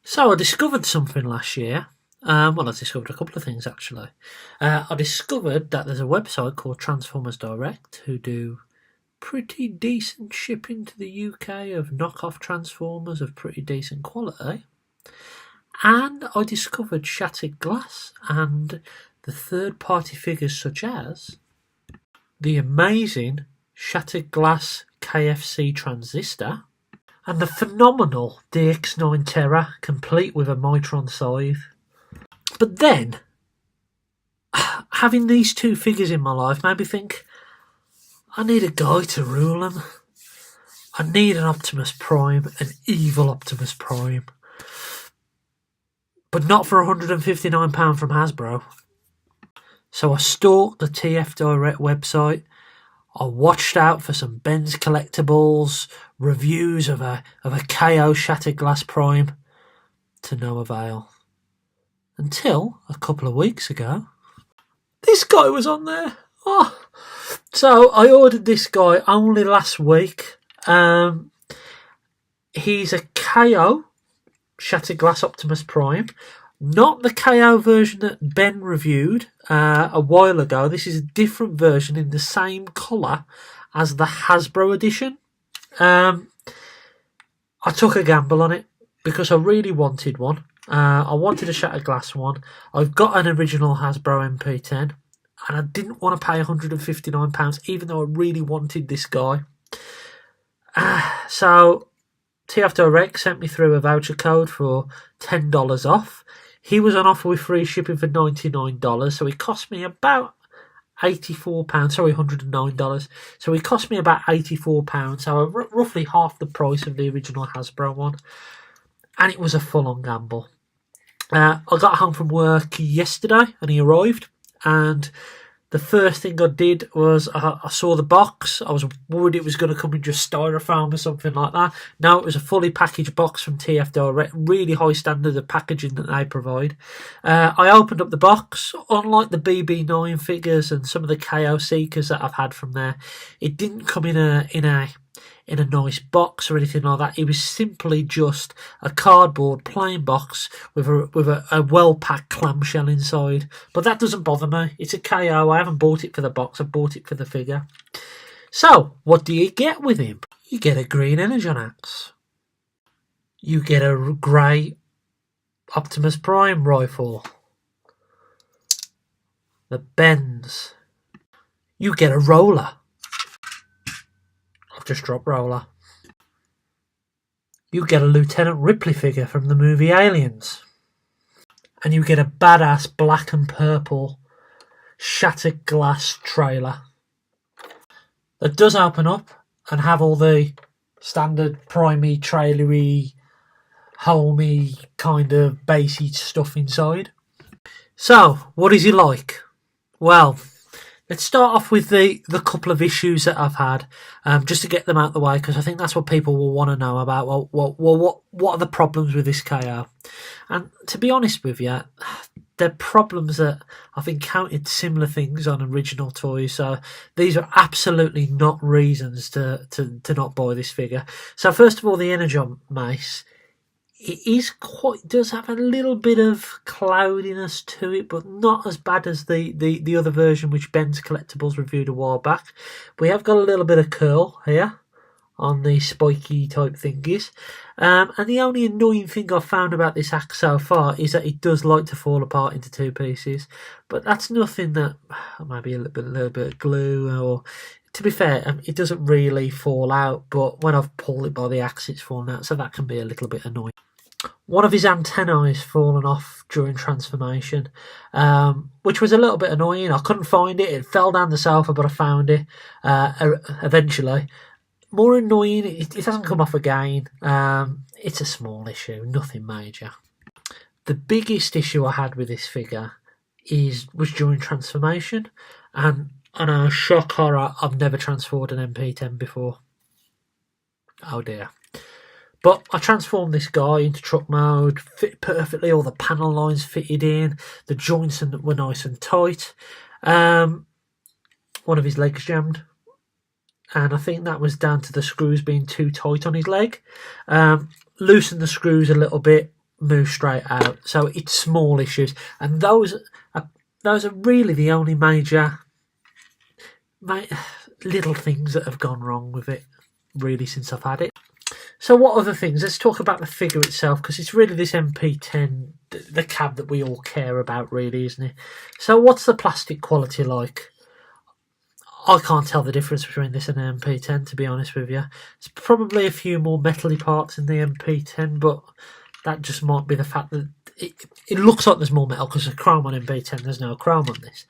So I discovered something last year. I discovered a couple of things actually. I discovered that there's a website called Transformers Direct who do pretty decent shipping to the UK of knockoff Transformers of pretty decent quality. And I discovered shattered glass and the third-party figures such as the amazing shattered glass KFC transistor and the phenomenal DX9 Terra, complete with a Mitron scythe. But then, having these two figures in my life made me think, I need a guy to rule them. I need an Optimus Prime, an evil Optimus Prime. But not for £159 from Hasbro. So I stalked the TF Direct website. I watched out for some Ben's Collectibles reviews of a KO Shattered Glass Prime, to no avail. Until a couple of weeks ago, this guy was on there. So I ordered this guy only last week. He's a KO Shattered Glass Optimus Prime. Not the KO version that Ben reviewed a while ago. This is a different version in the same colour as the Hasbro edition. I took a gamble on it because I really wanted one. I wanted a Shattered Glass one. I've got an original Hasbro MP10 and I didn't want to pay £159 even though I really wanted this guy. So TF Direct sent me through a voucher code for $10 off. He was on offer with free shipping for $99, so it cost me about £84. Sorry, $109. So it cost me about £84, so roughly half the price of the original Hasbro one. And it was a full-on gamble. I got home from work yesterday and he arrived, and the first thing I did was I saw the box. I was worried it was going to come in just styrofoam or something like that. No, it was a fully packaged box from TF Direct. Really high standard of packaging that they provide. I opened up the box. Unlike the BB9 figures and some of the KO Seekers that I've had from there, it didn't come in a nice box or anything like that. It was simply just a cardboard plain box with a well-packed clamshell inside. But that doesn't bother me. It's a KO. I haven't bought it for the box. I bought it for the figure. So, what do you get with him? You get a green Energon axe. You get a grey Optimus Prime rifle. The bends. You get a roller. Just drop roller. You get a Lieutenant Ripley figure from the movie Aliens. And you get a badass black and purple shattered glass trailer that does open up and have all the standard primey, trailery, homey kind of basey stuff inside. So, what is he like? Well, let's start off with the couple of issues that I've had, just to get them out of the way, because I think that's what people will want to know about. What are the problems with this KO? And to be honest with you, they're problems that I've encountered similar things on original toys, so these are absolutely not reasons to not buy this figure. So first of all, the Energon mace. It does have a little bit of cloudiness to it, but not as bad as the other version which Ben's Collectibles reviewed a while back. We have got a little bit of curl here on the spiky type thingies. And the only annoying thing I've found about this axe so far is that it does like to fall apart into two pieces. But that's nothing that, maybe a little bit of glue, or to be fair, it doesn't really fall out, but when I've pulled it by the axe it's fallen out, so that can be a little bit annoying. One of his antennae has fallen off during transformation, which was a little bit annoying. I couldn't find it. It fell down the sofa, but I found it eventually. More annoying, it hasn't come off again. It's a small issue, nothing major. The biggest issue I had with this figure was during transformation, and I know, shock horror, I've never transformed an MP10 before. Oh dear. But I transformed this guy into truck mode, fit perfectly, all the panel lines fitted in, the joints were nice and tight. One of his legs jammed, and I think that was down to the screws being too tight on his leg. Loosened the screws a little bit, move straight out. So it's small issues, and those are really the only major little things that have gone wrong with it, really, since I've had it. So what other things? Let's talk about the figure itself, because it's really this MP10, the cab that we all care about, really, isn't it? So what's the plastic quality like? I can't tell the difference between this and an MP10, to be honest with you. It's probably a few more metally parts in the MP10, but that just might be the fact that it looks like there's more metal, because there's chrome on MP10, there's no chrome on this.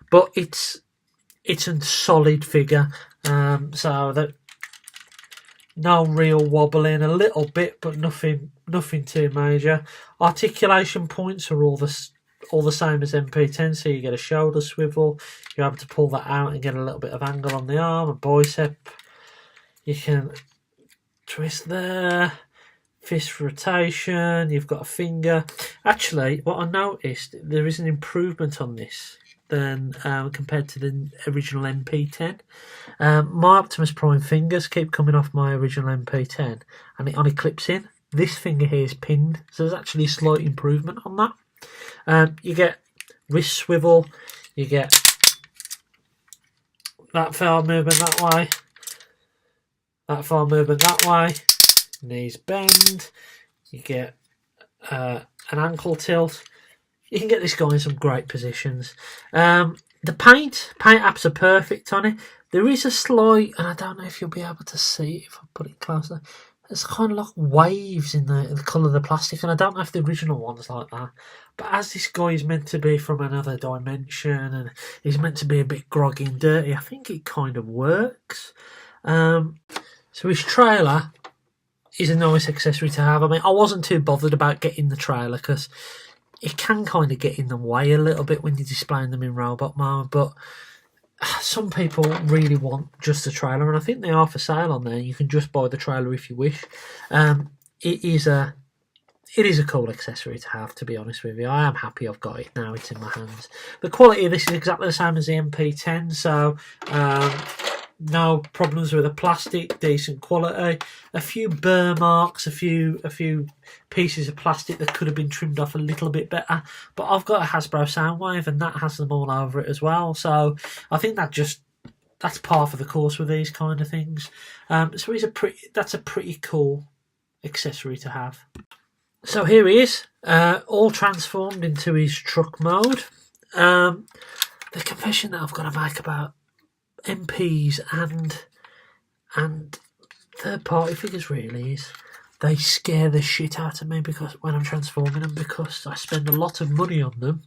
But it's a solid figure, so that no real wobbling, a little bit, but nothing too major. Articulation points are all the same as MP10, so you get a shoulder swivel, you're able to pull that out and get a little bit of angle on the arm, a bicep, you can twist there, fist rotation, you've got a finger. Actually, what I noticed, there is an improvement on this than compared to the original MP10. My Optimus Prime fingers keep coming off my original MP10, and it only clips in. This finger here is pinned, so there's actually a slight improvement on that. You get wrist swivel, you get that far movement that way, that far movement that way, knees bend, you get an ankle tilt. You can get this guy in some great positions. The paint apps are perfect on it. There is a slight, and I don't know if you'll be able to see it if I put it closer, there's kind of like waves in the colour of the plastic, and I don't know if the original one's like that. But as this guy is meant to be from another dimension, and he's meant to be a bit groggy and dirty, I think it kind of works. So his trailer is a nice accessory to have. I mean, I wasn't too bothered about getting the trailer, because it can kind of get in the way a little bit when you're displaying them in robot mode, but some people really want just the trailer, and I think they are for sale on there. You can just buy the trailer if you wish. It is a cool accessory to have, to be honest with you. I am happy I've got it now, it's in my hands. The quality of this is exactly the same as the MP10, so no problems with the plastic, decent quality. A few burr marks, a few pieces of plastic that could have been trimmed off a little bit better. But I've got a Hasbro Soundwave, and that has them all over it as well. So I think that's par for the course with these kind of things. So that's a pretty cool accessory to have. So here he is, all transformed into his truck mode. The confession that I've got to make about MPs and third-party figures really is they scare the shit out of me, because when I'm transforming them, because I spend a lot of money on them,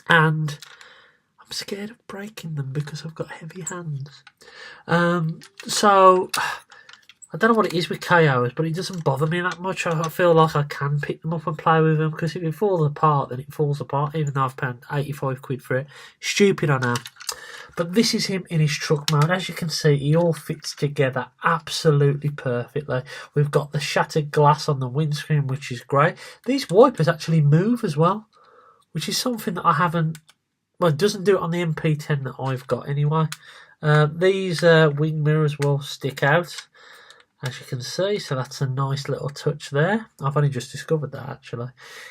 and I'm scared of breaking them because I've got heavy hands. So I don't know what it is with KOs, but it doesn't bother me that much. I feel like I can pick them up and play with them, because if it falls apart, then it falls apart, even though I've paid 85 quid for it. Stupid, I know. But this is him in his truck mode. As you can see, he all fits together absolutely perfectly. We've got the shattered glass on the windscreen, which is great. These wipers actually move as well, which is something that I haven't... Well, it doesn't do it on the MP10 that I've got anyway. These wing mirrors will stick out, as you can see, so that's a nice little touch there. I've only just discovered that, actually.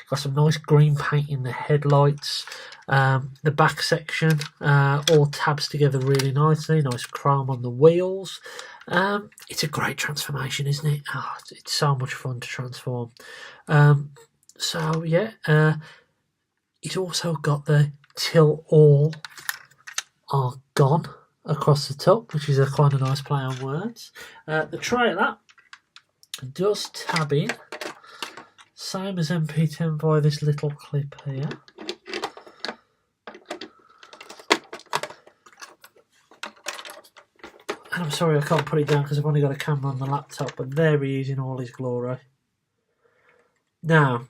Got some nice green paint in the headlights. The back section all tabs together really nicely. Nice chrome on the wheels. It's a great transformation, isn't it? Oh, it's so much fun to transform. So yeah, it's also got the till all are gone across the top, which is a kind of nice play on words. The trailer does tab in, same as MP10 via this little clip here. And I'm sorry I can't put it down because I've only got a camera on the laptop, but there he is in all his glory. Now,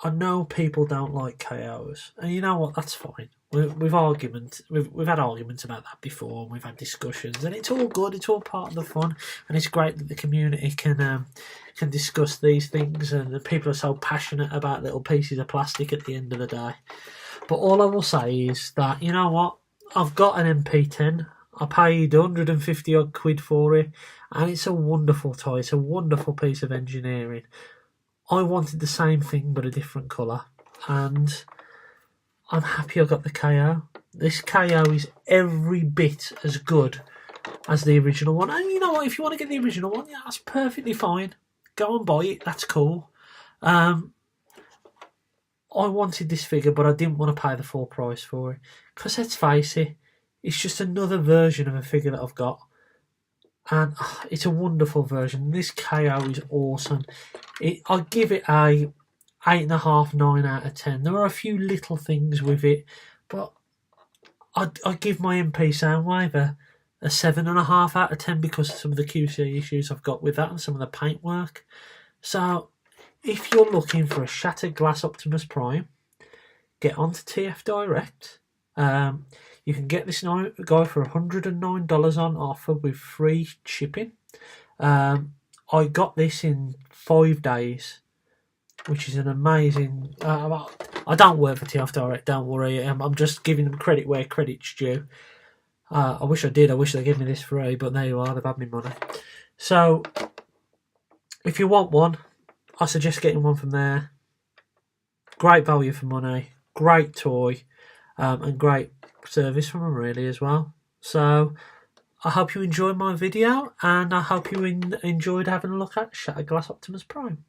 I know people don't like KOs, and you know what, that's fine. We've had arguments about that before, and we've had discussions, and it's all good, it's all part of the fun, and it's great that the community can discuss these things, and the people are so passionate about little pieces of plastic at the end of the day. But all I will say is that, you know what, I've got an MP10, I paid 150 odd quid for it, and it's a wonderful toy, it's a wonderful piece of engineering. I wanted the same thing but a different colour, and I'm happy I got the KO. This KO is every bit as good as the original one. And you know what, if you want to get the original one, yeah, that's perfectly fine. Go and buy it, that's cool. I wanted this figure, but I didn't want to pay the full price for it. Because let's face it, it's just another version of a figure that I've got. And it's a wonderful version. This KO is awesome. I give it a 8.5, 9 out of 10. There are a few little things with it, but I give my MP Soundwave a 7.5 out of 10 because of some of the QC issues I've got with that and some of the paintwork. So, if you're looking for a shattered Glass Optimus Prime, get onto TF Direct. You can get this guy for $109 on offer with free shipping. I got this in 5 days, which is an amazing... I don't work for TF Direct, don't worry. I'm just giving them credit where credit's due. I wish I did. I wish they'd give me this free, but there you are. They've had me money. So, if you want one, I suggest getting one from there. Great value for money. Great toy. And great service from them really as well. So I hope you enjoyed my video, and I hope you enjoyed having a look at Shattered Glass Optimus Prime.